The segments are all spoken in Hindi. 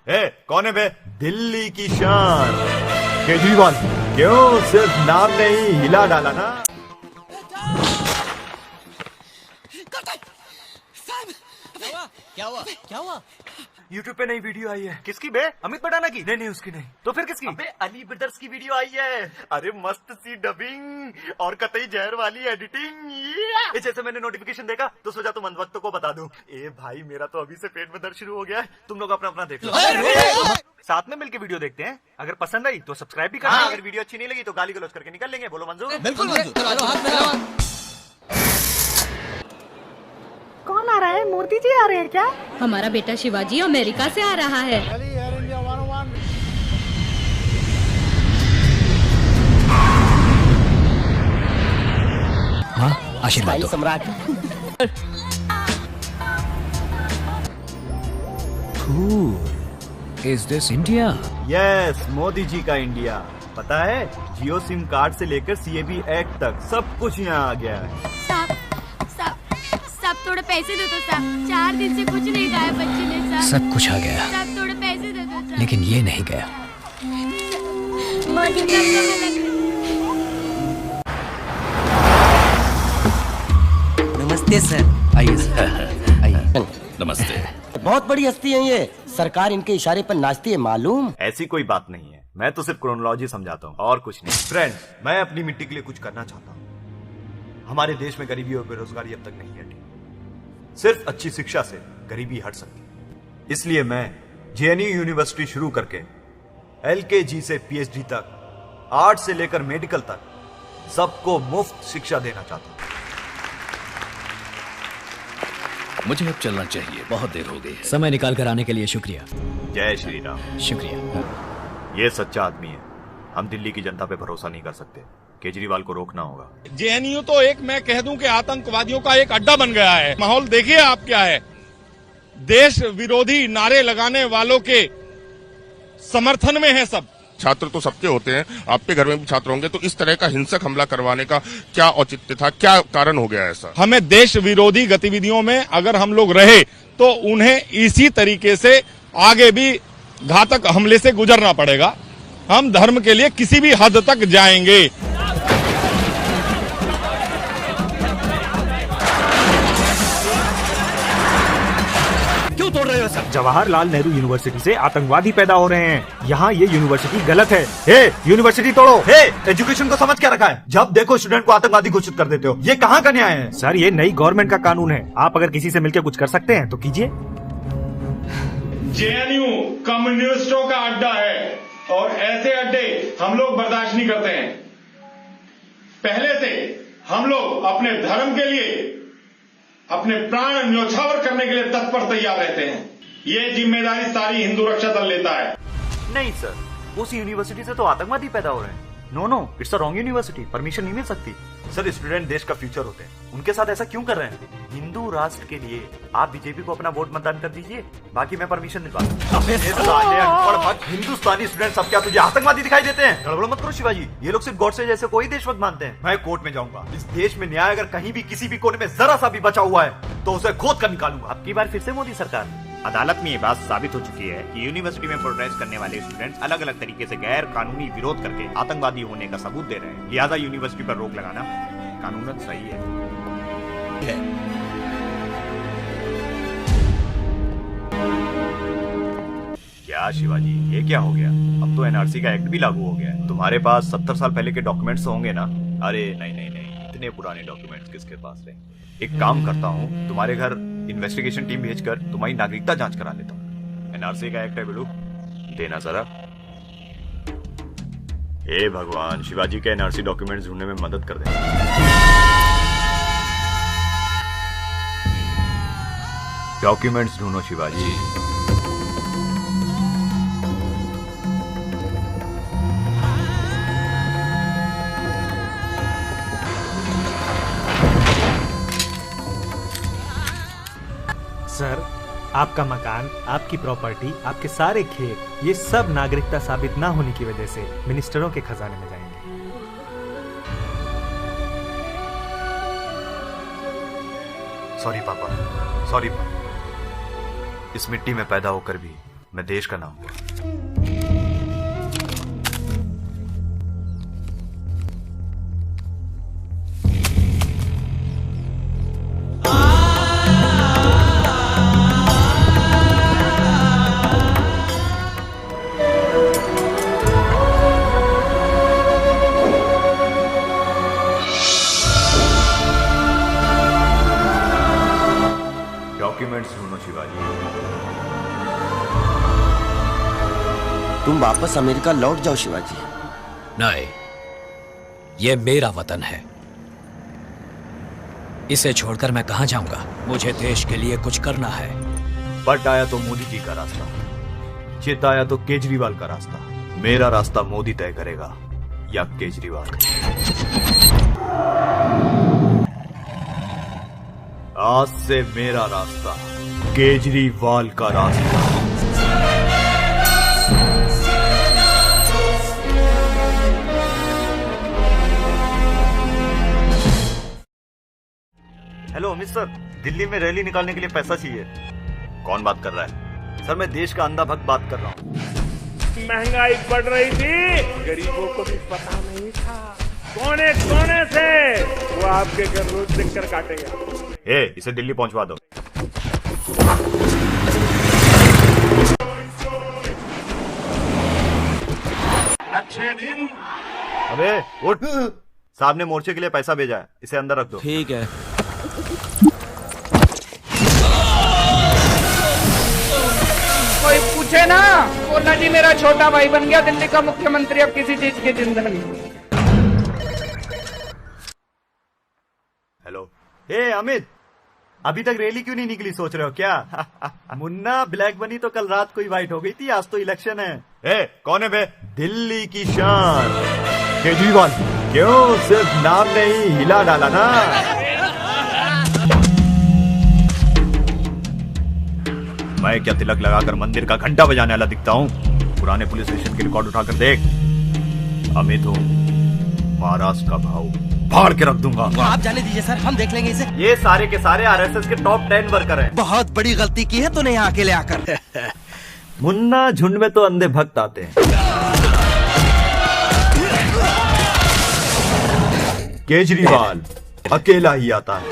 कौन है बे? दिल्ली की शान केजरीवाल। क्यों सिर्फ नाम नहीं हिला डाला ना? क्या हुआ? क्या हुआ? YouTube पे नई वीडियो आई है। किसकी बे? अमित पटाना की? नहीं उसकी नहीं। तो फिर किसकी? अबे अली ब्रदर्स की वीडियो आई है। अरे मस्त सी डबिंग और कतई जहर वाली एडिटिंग। जैसे मैंने नोटिफिकेशन देखा तो सोचा तुम अंधभक्तों को बता दूं। ए भाई मेरा तो अभी से पेट में दर्द शुरू हो गया है। तुम लोग अपना अपना देख लो। साथ में मिलके वीडियो देखते हैं। अगर पसंद आई तो सब्सक्राइब भी करना। हाँ, अगर वीडियो अच्छी नहीं लगी तो गाली गलौज करके निकल लेंगे। बोलो मंजूर? बिल्कुल मंजूर। चलो हाथ मिलाओ। कौन आ रहा है? मोदी जी आ रहे हैं क्या? हमारा बेटा शिवाजी अमेरिका से आ रहा है। हाँ, आशीर्वाद दो। सम्राट। Is this India? Yes, Modi ji का इंडिया। पता है जियो सिम कार्ड से लेकर सीएबी एक्ट तक सब कुछ यहाँ आ गया है। साहब थोड़े पैसे दे दो साहब। 4 दिन से कुछ नहीं खाया बच्चे ने साहब। सब कुछ आ गया, साहब थोड़े पैसे दे दो साहब। लेकिन ये नहीं गया। नमस्ते सर। आइए सर, आइए। नमस्ते। बहुत बड़ी हस्ती है ये, सरकार इनके इशारे पर नाचती है मालूम। ऐसी कोई बात नहीं है, मैं तो सिर्फ क्रोनोलॉजी समझाता हूँ और कुछ नहीं। फ्रेंड्स, मैं अपनी मिट्टी के लिए कुछ करना चाहता हूँ। हमारे देश में गरीबी और बेरोजगारी अब तक नहीं हटी। सिर्फ अच्छी शिक्षा से गरीबी हट सकती। इसलिए मैं जेएनयू यूनिवर्सिटी शुरू करके एलकेजी से पीएचडी तक, आर्ट से लेकर मेडिकल तक सबको मुफ्त शिक्षा देना चाहता हूँ। मुझे अब चलना चाहिए, बहुत देर हो गई है। समय निकाल कर आने के लिए शुक्रिया। जय श्री राम। शुक्रिया। ये सच्चा आदमी है। हम दिल्ली की जनता पे भरोसा नहीं कर सकते। केजरीवाल को रोकना होगा। जेएनयू तो एक मैं कह दूं कि आतंकवादियों का एक अड्डा बन गया है। माहौल देखिए आप क्या है। देश विरोधी नारे लगाने वालों के समर्थन में है सब। छात्र तो सबके होते हैं, आपके घर में भी छात्र होंगे, तो इस तरह का हिंसक हमला करवाने का क्या औचित्य था, क्या कारण हो गया ऐसा? हमें देश विरोधी गतिविधियों में अगर हम लोग रहे तो उन्हें इसी तरीके से आगे भी घातक हमले से गुजरना पड़ेगा। हम धर्म के लिए किसी भी हद तक जाएंगे। क्यों तोड़ रहे हो सर? जवाहरलाल नेहरू यूनिवर्सिटी से आतंकवादी पैदा हो रहे हैं। यहाँ ये यूनिवर्सिटी गलत है। यूनिवर्सिटी तोड़ो। एजुकेशन को समझ क्या रखा है? जब देखो स्टूडेंट को आतंकवादी घोषित कर देते हो। ये कहाँ का न्याय है? सर ये नई गवर्नमेंट का कानून है। आप अगर किसी से मिलकर कुछ कर सकते हैं तो कीजिए। जेएनयू कम्युनिस्टों का अड्डा है और ऐसे अड्डे हम लोग बर्दाश्त नहीं करते हैं। पहले से हम लोग अपने धर्म के लिए अपने प्राण न्यौछावर करने के लिए तत्पर तैयार रहते हैं। ये जिम्मेदारी सारी हिंदू रक्षा दल लेता है। नहीं सर, उस यूनिवर्सिटी से तो आतंकवादी पैदा हो रहे हैं। No, it's a wrong university. Permission नहीं मिल सकती। सर, स्टूडेंट देश का फ्यूचर होते हैं। उनके साथ ऐसा क्यों कर रहे हैं? हिंदू राष्ट्र के लिए आप बीजेपी को अपना वोट मतदान कर दीजिए, बाकी मैं परमिशन निकालूंगा। हिंदुस्तानी स्टूडेंट सब क्या तुझे आतंकवादी दिखाई देते हैं? गड़बड़ मत करो शिवाजी। ये लोग सिर्फ गॉडसे जैसे कोई देशभक्त मानते हैं। मैं कोर्ट में जाऊंगा। इस देश में न्याय अगर कहीं भी किसी भी कोने में जरा सा भी बचा हुआ है तो उसे खोद कर निकालूंगा। अब की बार फिर से मोदी सरकार। अदालत में ये बात साबित हो चुकी है कि यूनिवर्सिटी में प्रोटेस्ट करने वाले स्टूडेंट्स अलग अलग तरीके से गैर कानूनी विरोध करके आतंकवादी होने का सबूत दे रहे हैं। लिहाजा यूनिवर्सिटी पर रोक लगाना कानूनन सही है। क्या शिवाजी, ये क्या हो गया? अब तो एनआरसी का एक्ट भी लागू हो गया है। तुम्हारे पास 70 साल पहले के डॉक्यूमेंट्स तो होंगे ना? अरे नहीं, इतने पुराने डॉक्यूमेंट्स किसके पास रहे? एक काम करता हूँ, तुम्हारे घर इन्वेस्टिगेशन टीम भेजकर तुम्हारी नागरिकता जांच करा लेता हूँ। एनआरसी का एक्ट है बिलू, देना जरा। हे भगवान, शिवाजी के एनआरसी डॉक्यूमेंट्स ढूंढने में मदद कर देना। डॉक्यूमेंट्स ढूंढो शिवाजी। सर, आपका मकान, आपकी प्रॉपर्टी, आपके सारे खेत, ये सब नागरिकता साबित ना होने की वजह से मिनिस्टरों के खजाने में जाएंगे। सॉरी पापा, सॉरी। इस मिट्टी में पैदा होकर भी मैं देश का नाम हुआ। डॉक्यूमेंट्स ढूंढो शिवाजी। तुम वापस अमेरिका लौट जाओ शिवाजी। नहीं, ये मेरा वतन है। इसे छोड़कर मैं कहां जाऊंगा? मुझे देश के लिए कुछ करना है। बट आया तो मोदी जी का रास्ता, चित आया तो केजरीवाल का रास्ता। मेरा रास्ता मोदी तय करेगा या केजरीवाल। आज से मेरा रास्ता केजरीवाल का रास्ता। हेलो अमित सर, दिल्ली में रैली निकालने के लिए पैसा चाहिए। कौन बात कर रहा है? सर मैं देश का अंधा भक्त बात कर रहा हूँ। महंगाई बढ़ रही थी, गरीबों को भी पता नहीं था। कोने कोने से वो आपके घर रोज देखकर काटेगा। इसे दिल्ली पहुंचवा दो। अच्छे दिन। अबे उठ, साहब ने मोर्चे के लिए पैसा भेजा है, इसे अंदर रख दो। ठीक है। कोई पूछे ना, बोलना जी मेरा छोटा भाई बन गया दिल्ली का मुख्यमंत्री, अब किसी चीज की चिंता नहीं। हेलो, अमित, अभी तक रैली क्यों नहीं निकली, सोच रहे हो क्या? मुन्ना, ब्लैक बनी तो कल रात को ही वाइट हो गई थी, आज तो इलेक्शन है। कौन है बे? दिल्ली की शान केजरीवाल। क्यों, सिर्फ नाम नहीं हिला डाला ना। मैं क्या तिलक लगाकर मंदिर का घंटा बजाने वाला दिखता हूँ? पुराने पुलिस स्टेशन के रिकॉर्ड उठाकर देख। अमित हूँ, महाराष्ट्र का भाव फाड़ के रख दूंगा। आप जाने दीजिए सर, हम देख लेंगे इसे। ये सारे के सारे आरएसएस के टॉप 10 वर्कर हैं। बहुत बड़ी गलती की है तूने यहाँ अकेले आकर। मुन्ना, झुंड में तो अंधे भक्त आते हैं, केजरीवाल अकेला ही आता है।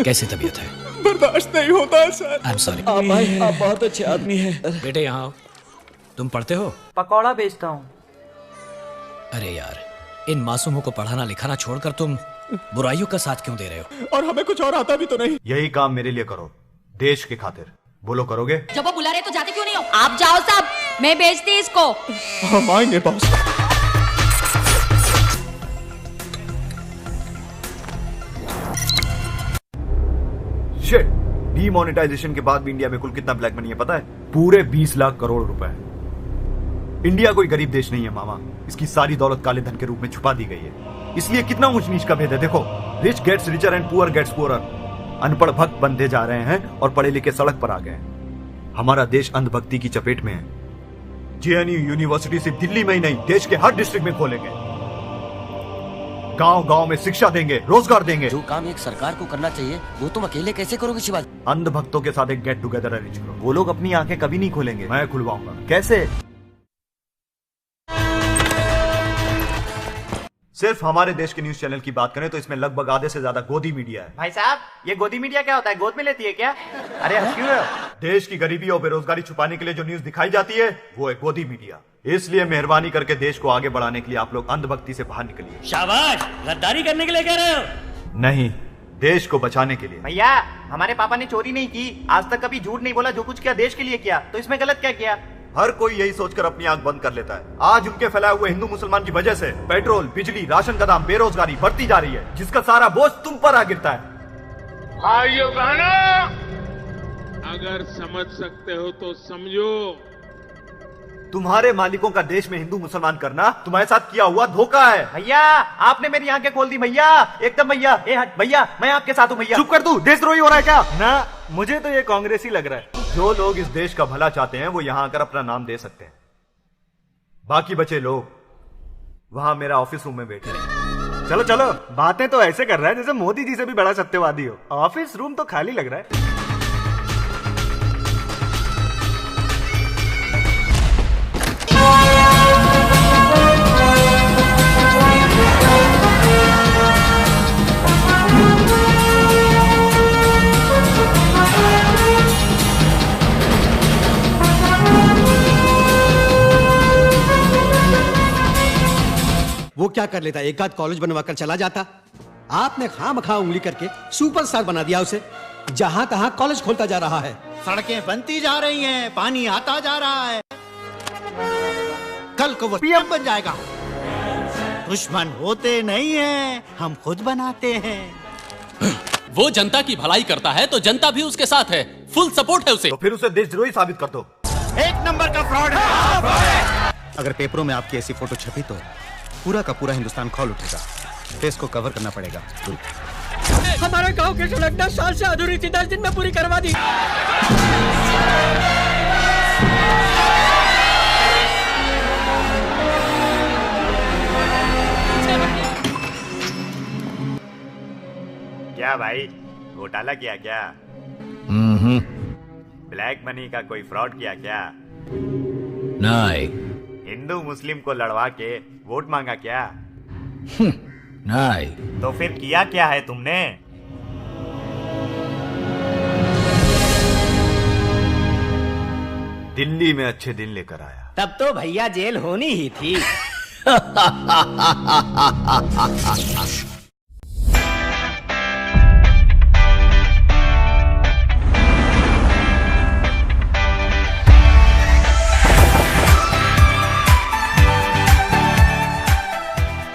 कैसी तबीयत है? बर्दाश्त नहीं होता सर। I am sorry. आप बहुत अच्छे आदमी हैं। बेटे यहाँ आओ। तुम पढ़ते हो? पकौड़ा बेचता हूँ। अरे यार, इन मासूमों को पढ़ाना लिखाना छोड़कर तुम बुराइयों का साथ क्यों दे रहे हो? और हमें कुछ और आता भी तो नहीं। यही काम मेरे लिए करो, देश के खातिर। बोलो करोगे? जब वो बुला रहे तो जाते क्यों नहीं हो? आप जाओ साहब, मैं बेचती इसको। हम आएंगे बॉस। शिट, डीमोनेटाइजेशन के बाद भी इंडिया में कुल कितना ब्लैक मनी है पता है? पूरे 20 लाख करोड़ रुपए। इंडिया कोई गरीब देश नहीं है मामा, इसकी सारी दौलत काले धन के रूप में छुपा दी गई है। इसलिए कितना ऊंच नीच का भेद है। देखो, rich gets richer and poor gets poorer. अनपढ़ भक्त बनते जा रहे हैं और पढ़े लिखे सड़क पर आ गए। हमारा देश अंधभक्ति की चपेट में है। जेएनयू यूनिवर्सिटी सिर्फ दिल्ली में ही नहीं, देश के हर डिस्ट्रिक्ट में खोलेंगे। गांव गांव में शिक्षा देंगे, रोजगार देंगे। जो काम एक सरकार को करना चाहिए वो तुम अकेले कैसे करोगे शिवाजी? अंध भक्तों के साथ एक गेट टुगेदर अरेंज करो। वो लोग अपनी आंखें कभी नहीं खोलेंगे, मैं खुलवाऊंगा। कैसे? सिर्फ हमारे देश के न्यूज चैनल की बात करें तो इसमें लगभग आधे से ज्यादा गोदी मीडिया है। भाई साहब, ये गोदी मीडिया क्या होता है? गोद में लेती है क्या? अरे क्यों? देश की गरीबी और बेरोजगारी छुपाने के लिए जो न्यूज दिखाई जाती है वो है गोदी मीडिया। इसलिए मेहरबानी करके देश को आगे बढ़ाने के लिए आप लोग अंधभक्ति से बाहर निकलिए। शाबाश, गद्दारी करने के लिए कह रहे हो? नहीं, देश को बचाने के लिए। भैया, हमारे पापा ने चोरी नहीं की, आज तक कभी झूठ नहीं बोला, जो कुछ किया देश के लिए किया, तो इसमें गलत क्या किया? हर कोई यही सोचकर अपनी आंख बंद कर लेता है। आज उनके फैलाए हुए हिंदू मुसलमान की वजह से पेट्रोल, बिजली, राशन का दाम, बेरोजगारी बढ़ती जा रही है, जिसका सारा बोझ तुम पर आ गिरता है। भाइयों बहनों, अगर समझ सकते हो तो समझो। तुम्हारे मालिकों का देश में हिंदू मुसलमान करना तुम्हारे साथ किया हुआ धोखा है। भैया, आपने मेरी आंखें खोल दी भैया, एकदम भैया। हट भैया, मैं आपके साथ हूँ भैया। चुप कर तू, देशद्रोही हो रहा है क्या? ना, मुझे तो ये कांग्रेसी लग रहा है। जो लोग इस देश का भला चाहते हैं वो यहाँ आकर अपना नाम दे सकते हैं। बाकी बचे लोग वहां मेरा ऑफिस रूम में बैठे हैं। चलो चलो, बातें तो ऐसे कर रहा है जैसे मोदी जी से भी बड़ा सत्यवादी हो। ऑफिस रूम तो खाली लग रहा है। क्या कर लेता, एक आध कॉलेज बनवा कर चला जाता। आपने खामखा उंगली करके सुपरस्टार बना दिया उसे। जहां तहां कॉलेज खोलता जा रहा है, सड़कें बनती जा रही हैं, पानी आता जा रहा है, कल को वो पीएम बन जाएगा। दुश्मन होते नहीं हैं, हम खुद बनाते हैं। वो जनता की भलाई करता है तो जनता भी उसके साथ है, फुल सपोर्ट है उसे। तो फिर उसे देशद्रोही साबित कर दो। एक नंबर का फ्रॉड है। अगर पेपरों में आपकी ऐसी फोटो छपी तो पूरा का पूरा हिंदुस्तान खोल उठेगा। फेस को कवर करना पड़ेगा। हमारे गांव की सड़क 10 साल से अधूरी थी, 10 दिन में पूरी करवा दी। क्या भाई, घोटाला किया क्या? ब्लैक मनी का कोई फ्रॉड किया क्या? नहीं। हिंदू मुस्लिम को लड़वा के वोट मांगा क्या? नहीं। तो फिर किया क्या है तुमने? दिल्ली में अच्छे दिन लेकर आया। तब तो भैया जेल होनी ही थी।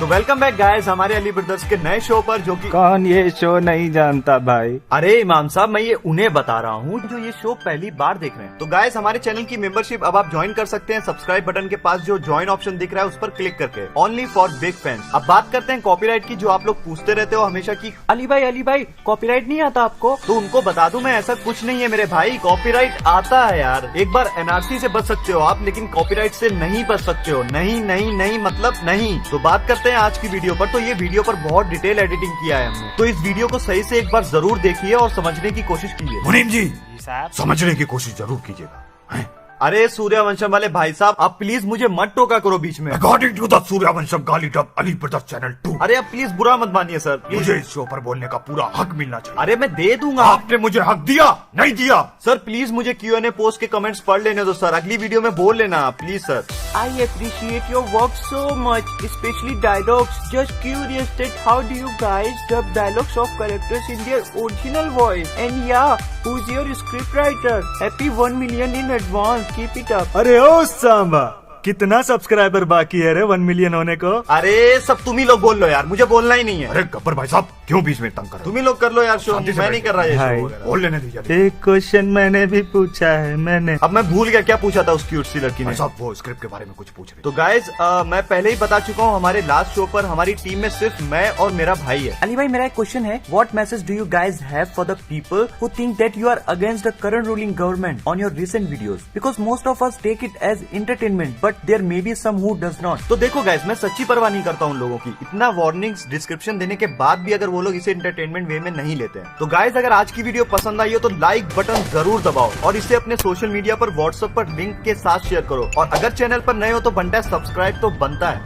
तो वेलकम बैक गाइस हमारे अली ब्रदर्स के नए शो पर, जो कि कौन ये शो नहीं जानता भाई। अरे इमाम साहब, मैं ये उन्हें बता रहा हूँ जो ये शो पहली बार देख रहे हैं। तो गाइस हमारे चैनल की मेंबरशिप अब आप ज्वाइन कर सकते हैं। सब्सक्राइब बटन के पास जो ज्वाइन ऑप्शन दिख रहा है उस पर क्लिक करके, ओनली फॉर बिग फैंस। अब बात करते हैं कॉपीराइट की, जो आप लोग पूछते रहते हो हमेशा की अली भाई कॉपीराइट नहीं आता आपको। तो उनको बता दूं मैं, ऐसा कुछ नहीं है मेरे भाई, कॉपीराइट आता है यार। एक बार एनआरसी से बच सकते हो आप, लेकिन कॉपीराइट से नहीं बच सकते हो। नहीं मतलब नहीं। तो बात करते हैं आज की वीडियो पर। तो ये वीडियो पर बहुत डिटेल एडिटिंग किया है हमने, तो इस वीडियो को सही से एक बार जरूर देखिए और समझने की कोशिश कीजिए। मुनीम जी समझने की कोशिश जरूर कीजिएगा। अरे सूर्यवंशम वाले भाई साहब, आप प्लीज मुझे मत टोका करो बीच में। अकॉर्डिंग टू द सूर्यवंशम गाली डब अली ब्रदर्स चैनल 2। अरे आप प्लीज बुरा मत मानिए सर, मुझे इस शो पर बोलने का पूरा हक मिलना चाहिए। अरे मैं दे दूंगा। आपने मुझे हक दिया नहीं दिया? सर प्लीज मुझे Q&A पोस्ट के कमेंट्स पढ़ लेने दो सर, अगली वीडियो में बोल लेना please sir. I appreciate your work so much, specially dialogues. Just curious that how do you guys dub dialogues of characters in their original voice, and yeah who is your script writer? Happy 1 million in advance, keep it up. अरे ओ सांबा, कितना सब्सक्राइबर बाकी है रे 1 मिलियन होने को? अरे सब तुम ही लोग बोल लो यार, मुझे बोलना ही नहीं है। अरे गब्बर भाई साहब क्यों बीच में तंग कर? तुम ही लोग कर लो यार शो, मैं नहीं कर रहा ये शो। बोल लेने दीजिए। एक क्वेश्चन मैंने भी पूछा है मैंने। अब मैं भूल गया क्या पूछा था उस क्यूट सी लड़की ने। साहब वो स्क्रिप्ट के बारे में कुछ पूछ रहे। तो गाइज मैं पहले ही बता चुका हूँ, हमारे लास्ट शो पर हमारी टीम में सिर्फ मैं और मेरा भाई है। अली भाई मेरा एक क्वेश्चन है, what message do you guys have for the people who think that you are against the current ruling government on your recent videos? Because most of us take it as entertainment, but there may be some who does not. तो देखो गाइज, मैं सच्ची परवाह नहीं करता उन लोगों की। इतना वार्निंग्स डिस्क्रिप्शन देने के बाद भी अगर वो लोग इसे एंटरटेनमेंट वे में नहीं लेते हैं। तो गाइज अगर आज की वीडियो पसंद आई हो तो लाइक बटन जरूर दबाओ और इसे अपने सोशल मीडिया पर, व्हाट्सएप पर लिंक के साथ शेयर करो। और अगर चैनल पर नए हो तो बनता है सब्सक्राइब तो बनता है।